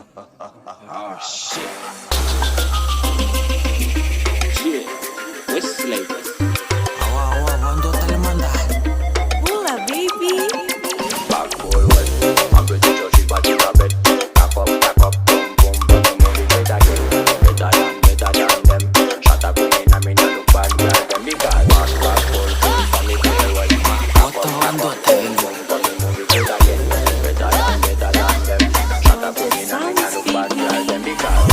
Oh shit. Yeah, Westlake. Agua, ¿cuándo te le manda? Hola, baby. Back forward, I'm pretty sure she's back in her bed. Back up, boom, boom, boom, move it better again. Better than them. Shut up, queen, I mean, you look bad, girl. Them big guys, back forward, for me, clear well. Back up, boom, boom, boom, move it better again. Better than them. Shut up, queen, I mean, you look bad, girl. Them big guys.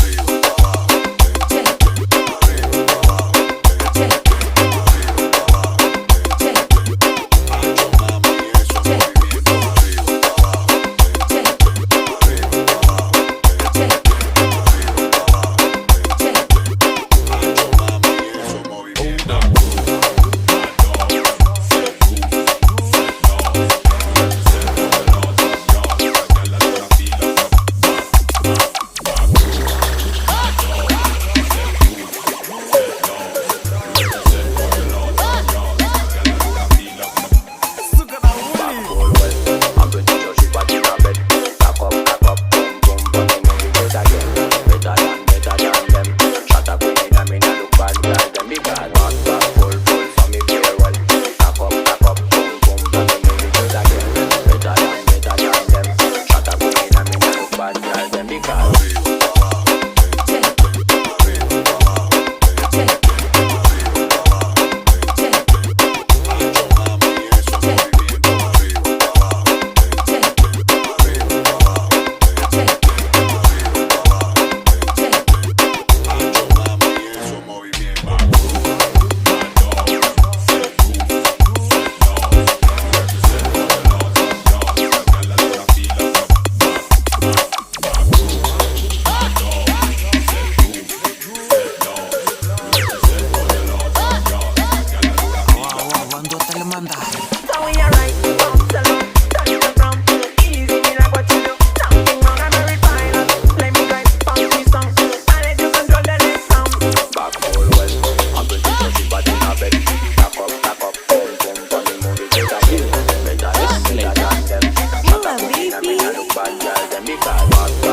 ¿Cuándo te le manda? So we are right, bounce along, touch the ground. Easy, me like what you do. Something wrong, I'm very fine. Let me guide, funky song. I let you control the next sound. Back forward, I'm pretty sure she's back in her bed. Back up, boom, boom, boom, move it better again. Better than them. Shut up, queen, I mean, you look bad, girl. Them big guys,